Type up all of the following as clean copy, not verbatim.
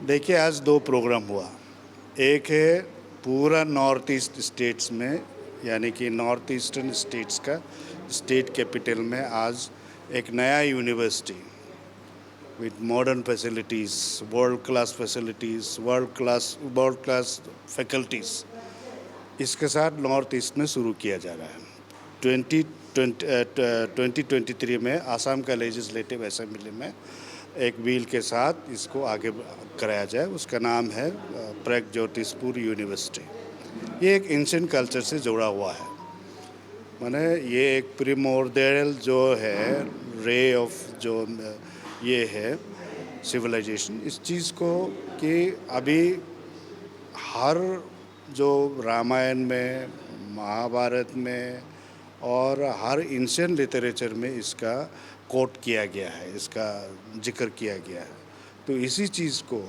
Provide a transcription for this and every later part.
देखिए, आज दो प्रोग्राम हुआ। एक है पूरा नॉर्थ ईस्ट स्टेट्स में, यानी कि नॉर्थ ईस्टर्न स्टेट्स का स्टेट कैपिटल में आज एक नया university with modern facilities, world class faculties, इसके साथ नॉर्थ ईस्ट में शुरू किया जा रहा है। 2023 में आसाम का लेजिस्लेटिव असेंबली में एक बिल के साथ इसको आगे कराया जाए। उसका नाम है प्रगज्योतिषपुर यूनिवर्सिटी। ये एक एंशिएंट कल्चर से जुड़ा हुआ है, माने ये एक प्रिमोर्डियल जो है रे ऑफ जो ये है सिविलाइजेशन, इस चीज़ को कि अभी हर जो रामायण में, महाभारत में और हर एंशिएंट लिटरेचर में इसका कोट किया गया है, इसका जिक्र किया गया है। तो इसी चीज़ को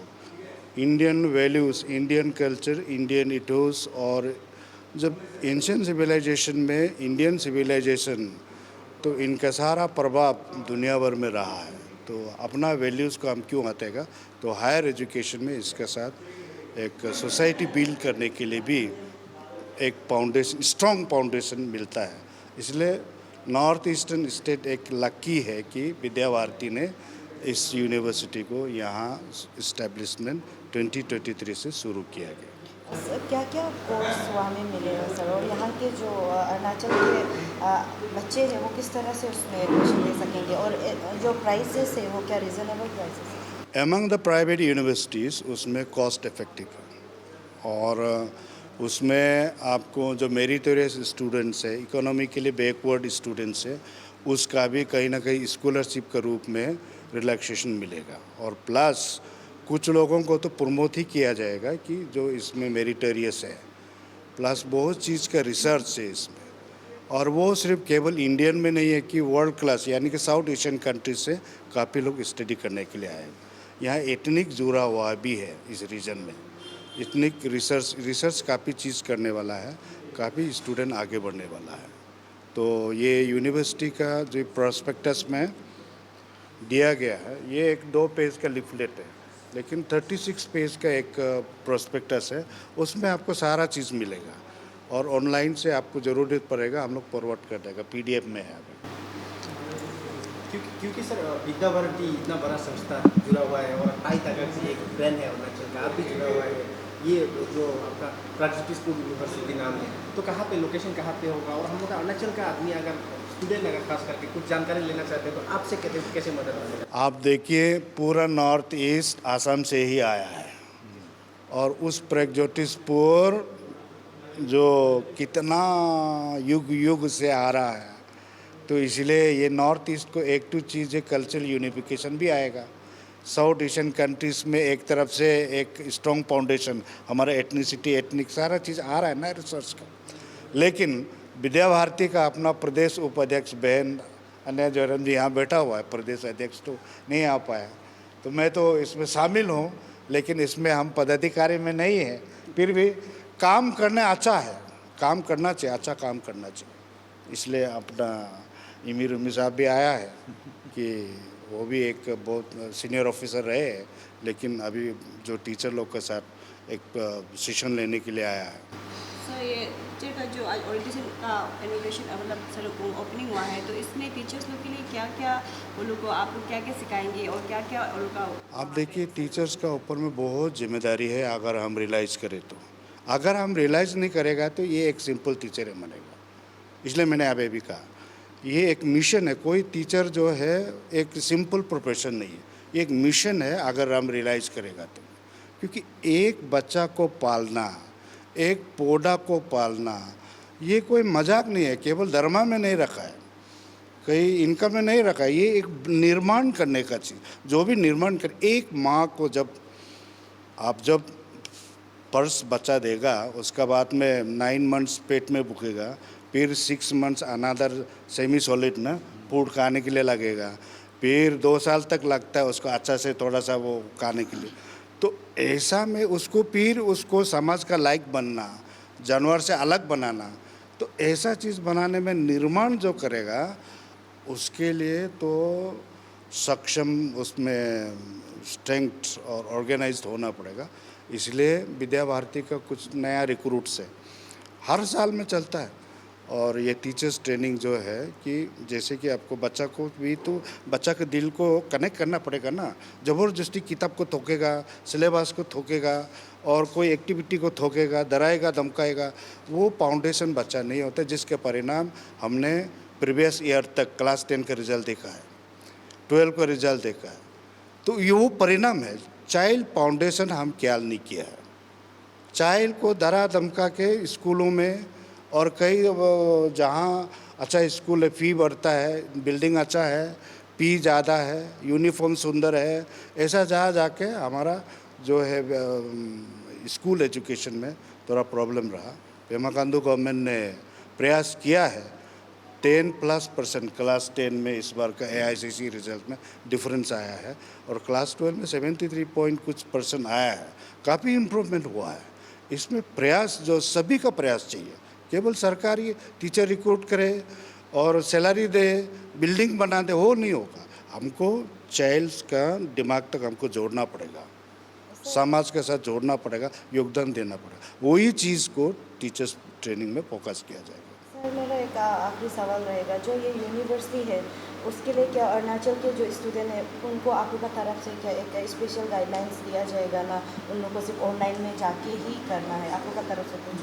Indian values, Indian culture, Indian ethos, और जब एंशिएंट सिविलाइजेशन में इंडियन सिविलाइजेशन, तो इनका सारा प्रभाव दुनिया भर में रहा है। तो अपना वैल्यूज़ को हम क्यों हटेगा। तो हायर एजुकेशन में इसके साथ एक सोसाइटी बिल्ड करने के लिए भी एक फाउंडेशन, स्ट्रॉन्ग फाउंडेशन मिलता है। इसलिए नॉर्थ ईस्टर्न स्टेट एक लकी है कि विद्या भारती ने इस यूनिवर्सिटी को यहाँ इस्टेब्लिशमेंट 2023 से शुरू किया गया। सर, क्या क्या कोर्स वहाँ में मिलेगा सर, और यहाँ के जो अरुणाचल के बच्चे हैं वो किस तरह से उसमें एडमिशन ले सकेंगे, और जो प्राइसेस है वो क्या रीज़नेबल प्राइसेस है? एमंग द प्राइवेट यूनिवर्सिटीज़ उसमें कॉस्ट इफेक्टिव है, और उसमें आपको जो मेरिटोरियस स्टूडेंट्स है, इकोनॉमिकली बैकवर्ड स्टूडेंट्स है, उसका भी कहीं ना कहीं स्कॉलरशिप के रूप में रिलैक्सेशन मिलेगा। और प्लस कुछ लोगों को तो प्रमोट ही किया जाएगा कि जो इसमें मेरिटोरियस है। प्लस बहुत चीज़ का रिसर्च है इसमें, और वो सिर्फ केवल इंडियन में नहीं है कि वर्ल्ड क्लास, यानी कि साउथ एशियन कंट्रीज से काफ़ी लोग स्टडी करने के लिए आएंगे। यहाँ एथनिक जुड़ा हुआ भी है इस रीजन में। एथनिक रिसर्च काफ़ी चीज़ करने वाला है, काफ़ी स्टूडेंट आगे बढ़ने वाला है। तो ये यूनिवर्सिटी का जो प्रोस्पेक्टस में दिया गया है, ये एक 2 पेज का लिफलेट है, लेकिन 36 पेज का एक प्रोस्पेक्टस है। उसमें आपको सारा चीज़ मिलेगा, और ऑनलाइन से आपको ज़रूरत पड़ेगा, हम लोग फॉरवर्ड कर देगा, PDF में है अभी। क्योंकि सर विद्या भारती इतना बड़ा संस्था जुड़ा हुआ है, और आई तक से एक ब्रांड है अरुणाचल का, आप भी जुड़ा हुआ है। ये जो आपका प्रगज्योतिषपुर यूनिवर्सिटी नाम है, तो कहाँ पे, लोकेशन कहाँ पे होगा, और हम लोग का अरुणाचल का आदमी अगर स्टूडेंट अगर खास करके कुछ जानकारी लेना चाहते हैं तो आपसे कैसे मदद मिलेगा? आप देखिए, पूरा नॉर्थ ईस्ट आसाम से ही आया है, और उस प्रगज्योतिषपुर जो कितना युग से आ रहा है, तो इसलिए ये नॉर्थ ईस्ट को एक तो चीज़ है, कल्चरल यूनिफिकेशन भी आएगा। साउथ एशियन कंट्रीज़ में एक तरफ से एक स्ट्रॉन्ग फाउंडेशन, हमारा एथनिसिटी, एथनिक सारा चीज़ आ रहा है ना रिसर्च का। लेकिन विद्या भारती का अपना प्रदेश उपाध्यक्ष बहन अन्य जयराम जी यहाँ बैठा हुआ है, प्रदेश अध्यक्ष तो नहीं आ पाया, तो मैं तो इसमें शामिल हूँ, लेकिन इसमें हम पदाधिकारी में नहीं है। फिर भी काम करना अच्छा है, काम करना चाहिए, अच्छा काम करना चाहिए। इसलिए अपना इमीर उम्मी साहब भी आया है कि वो भी एक बहुत सीनियर ऑफिसर रहे हैं, लेकिन अभी जो टीचर लोग के साथ एक सेशन लेने के लिए आया है। सर, ये टीचर का जो आज ओरिएंटेशन का इनॉग्रेशन मतलब सर ओपनिंग हुआ है, तो इसमें टीचर्स लोग के लिए क्या क्या, वो लोग को आप लोग क्या क्या सिखाएंगे, और क्या क्या उनका? आप देखिए, टीचर्स का ऊपर में बहुत जिम्मेदारी है, अगर हम रियलाइज़ करें तो। अगर हम रियलाइज़ नहीं करेगा तो ये एक सिंपल टीचर है बनेगा। इसलिए मैंने अभी भी कहा, ये एक मिशन है। कोई टीचर जो है एक सिंपल प्रोफेशन नहीं है, ये एक मिशन है अगर हम रियलाइज़ करेगा तो। क्योंकि एक बच्चा को पालना, एक पौधा को पालना, ये कोई मजाक नहीं है। केवल धर्म में नहीं रखा है, कहीं इनकम में नहीं रखा है, ये एक निर्माण करने का चीज़। जो भी निर्माण कर, एक माँ को जब पर्स बच्चा देगा, उसका बाद में 9 मंथ्स पेट में भूखेगा, फिर 6 मंथ्स अनादर सेमी सॉलिड ना फूड खाने के लिए लगेगा, फिर 2 साल तक लगता है उसको अच्छा से थोड़ा सा वो खाने के लिए। तो ऐसा में उसको फिर उसको समाज का लायक बनना, जानवर से अलग बनाना, तो ऐसा चीज़ बनाने में निर्माण जो करेगा उसके लिए तो सक्षम उसमें स्ट्रेंथ और ऑर्गेनाइज्ड होना पड़ेगा। इसलिए विद्या भारती का कुछ नया रिक्रूट्स है, हर साल में चलता है। और ये टीचर्स ट्रेनिंग जो है कि जैसे कि आपको बच्चा को भी तो बच्चा के दिल को कनेक्ट करना पड़ेगा ना। ज़बरदस्ती किताब को थोकेगा, सिलेबस को थोकेगा और कोई एक्टिविटी को थोकेगा, डराएगा, धमकाएगा, वो फाउंडेशन बच्चा नहीं होता, जिसके परिणाम हमने प्रीवियस ईयर तक क्लास 10 का रिजल्ट देखा है, 12 का रिजल्ट देखा है। तो ये वो परिणाम है। चाइल्ड फाउंडेशन हम ख्याल नहीं किया है। चाइल्ड को डरा धमका के स्कूलों में और कई जहाँ अच्छा स्कूल है, फ़ी बढ़ता है, बिल्डिंग अच्छा है, फ़ी ज़्यादा है, यूनिफॉर्म सुंदर है, ऐसा जहाँ जाके हमारा जो है स्कूल एजुकेशन में थोड़ा प्रॉब्लम रहा। पेमा खांडू गवर्नमेंट ने प्रयास किया है, 10+% क्लास 10 में इस बार का AICC रिजल्ट में डिफरेंस आया है और क्लास 12 में 73 पॉइंट कुछ % आया है। काफ़ी इम्प्रूवमेंट हुआ है। इसमें प्रयास जो सभी का प्रयास चाहिए। केवल सरकारी टीचर रिक्रूट करे और सैलरी दे, बिल्डिंग बना दे, वो नहीं होगा। हमको चाइल्ड्स का दिमाग तक हमको जोड़ना पड़ेगा, समाज के साथ जोड़ना पड़ेगा, योगदान देना पड़ेगा। वही चीज़ को टीचर्स ट्रेनिंग में फोकस किया जाएगा। सर मेरा एक आखिरी सवाल रहेगा, जो ये यूनिवर्सिटी है उसके लिए क्या अरुणाचल के जो स्टूडेंट हैं उनको आपका तरफ से क्या एक स्पेशल गाइडलाइंस दिया जाएगा ना? उन लोगों को सिर्फ ऑनलाइन में जाके ही करना है, आपका तरफ से कुछ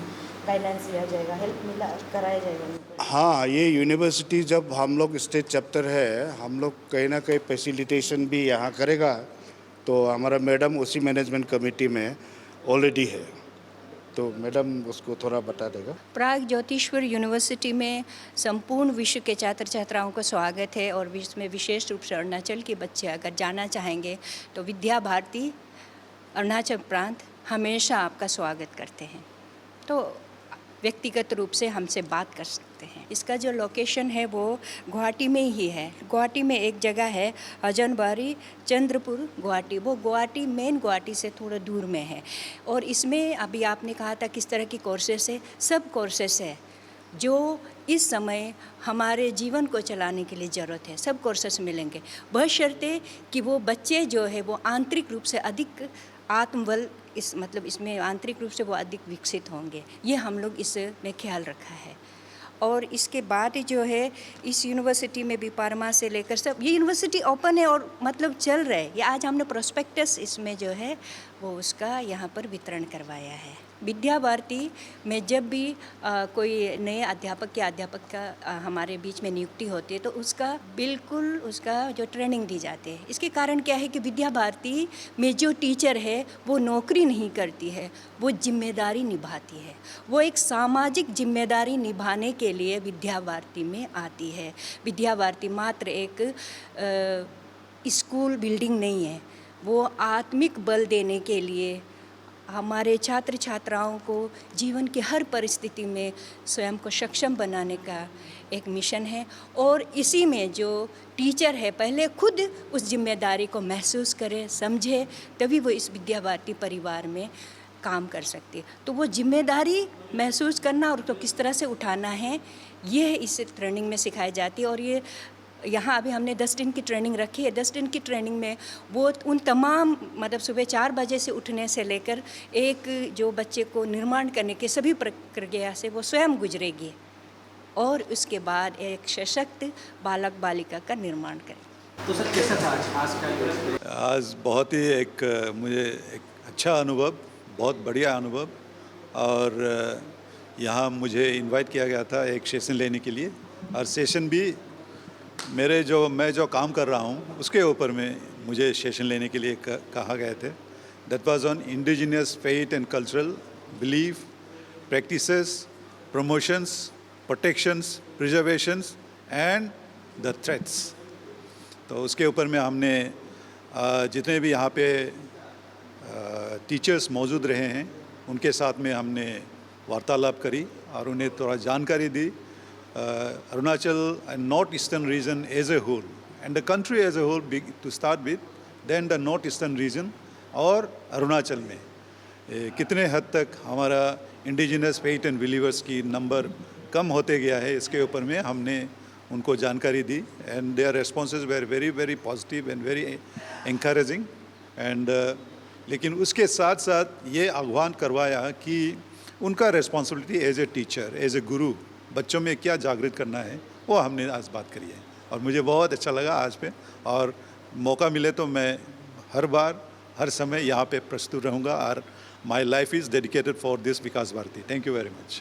गाइडलाइंस दिया जाएगा, हेल्प मिला कराया जाएगा उनको? हाँ, ये यूनिवर्सिटी जब हम लोग स्टेट चैप्टर है, हम लोग कहीं ना कहीं फैसिलिटेशन भी यहाँ करेगा। तो हमारा मैडम उसी मैनेजमेंट कमेटी में ऑलरेडी है, तो मैडम उसको थोड़ा बता देगा। प्राग ज्योतिश्वर यूनिवर्सिटी में संपूर्ण विश्व के छात्र छात्राओं का स्वागत है और इसमें विशेष रूप से अरुणाचल के बच्चे अगर जाना चाहेंगे तो विद्या भारती अरुणाचल प्रांत हमेशा आपका स्वागत करते हैं। तो व्यक्तिगत रूप से हमसे बात कर सकते हैं। इसका जो लोकेशन है वो गुवाहाटी में ही है। गुवाहाटी में एक जगह है हजनबारी चंद्रपुर गुवाहाटी, वो गुवाहाटी मेन गुवाहाटी से थोड़ा दूर में है। और इसमें अभी आपने कहा था किस तरह की कोर्सेस है, सब कोर्सेस है जो इस समय हमारे जीवन को चलाने के लिए ज़रूरत है। सब कोर्सेस मिलेंगे, बशर्ते कि वो बच्चे जो है वो आंतरिक रूप से अधिक आत्मबल इसमें आंतरिक रूप से वो अधिक विकसित होंगे। ये हम लोग इसमें ख्याल रखा है। और इसके बाद जो है इस यूनिवर्सिटी में भी पारमा से लेकर सब, ये यूनिवर्सिटी ओपन है और चल रहा है। ये आज हमने प्रोस्पेक्टस इसमें जो है वो उसका यहाँ पर वितरण करवाया है। विद्या भारती में जब भी कोई नए अध्यापक या अध्यापक का हमारे बीच में नियुक्ति होती है तो उसका बिल्कुल उसका जो ट्रेनिंग दी जाती है। इसके कारण क्या है कि विद्या भारती में जो टीचर है वो नौकरी नहीं करती है, वो जिम्मेदारी निभाती है। वो एक सामाजिक जिम्मेदारी निभाने के लिए विद्या भारती में आती है। विद्या भारती मात्र एक स्कूल बिल्डिंग नहीं है, वो आत्मिक बल देने के लिए हमारे छात्र छात्राओं को जीवन की हर परिस्थिति में स्वयं को सक्षम बनाने का एक मिशन है। और इसी में जो टीचर है पहले खुद उस जिम्मेदारी को महसूस करे, समझे, तभी वो इस विद्या भारती परिवार में काम कर सकती है। तो वो जिम्मेदारी महसूस करना और तो किस तरह से उठाना है, ये इस ट्रेनिंग में सिखाई जाती है। और ये यहाँ अभी हमने 10 दिन की ट्रेनिंग रखी है। 10 दिन की ट्रेनिंग में वो उन तमाम सुबह 4 बजे से उठने से लेकर एक जो बच्चे को निर्माण करने के सभी प्रक्रिया से वो स्वयं गुजरेगी और उसके बाद एक सशक्त बालक बालिका का निर्माण करेगी। तो सर कैसा था आज का? आज बहुत ही मुझे एक अच्छा अनुभव, बहुत बढ़िया अनुभव। और यहाँ मुझे इनवाइट किया गया था एक सेशन लेने के लिए, और सेशन भी मैं जो काम कर रहा हूँ उसके ऊपर में मुझे सेशन लेने के लिए कहा गए थे। That was on indigenous faith and cultural belief practices, promotions, protections, preservations and the threats. तो उसके ऊपर में हमने जितने भी यहाँ पे टीचर्स मौजूद रहे हैं उनके साथ में हमने वार्तालाप करी और उन्हें थोड़ा जानकारी दी। Arunachal and north eastern region as a whole and the country as a whole to start with, then the north eastern region और अरुणाचल में कितने हद तक हमारा इंडिजिनस फेथ एंड बिलीवर्स की नंबर कम होते गया है, इसके ऊपर में हमने उनको जानकारी दी and their responses were very very positive and very encouraging and लेकिन उसके साथ साथ ये आह्वान करवाया कि उनका responsibility as a teacher, as a guru, बच्चों में क्या जागृत करना है, वो हमने आज बात करी है और मुझे बहुत अच्छा लगा आज पे। और मौका मिले तो मैं हर बार हर समय यहाँ पे प्रस्तुत रहूँगा और my life is dedicated for this Vikas Bharati. Thank you very much.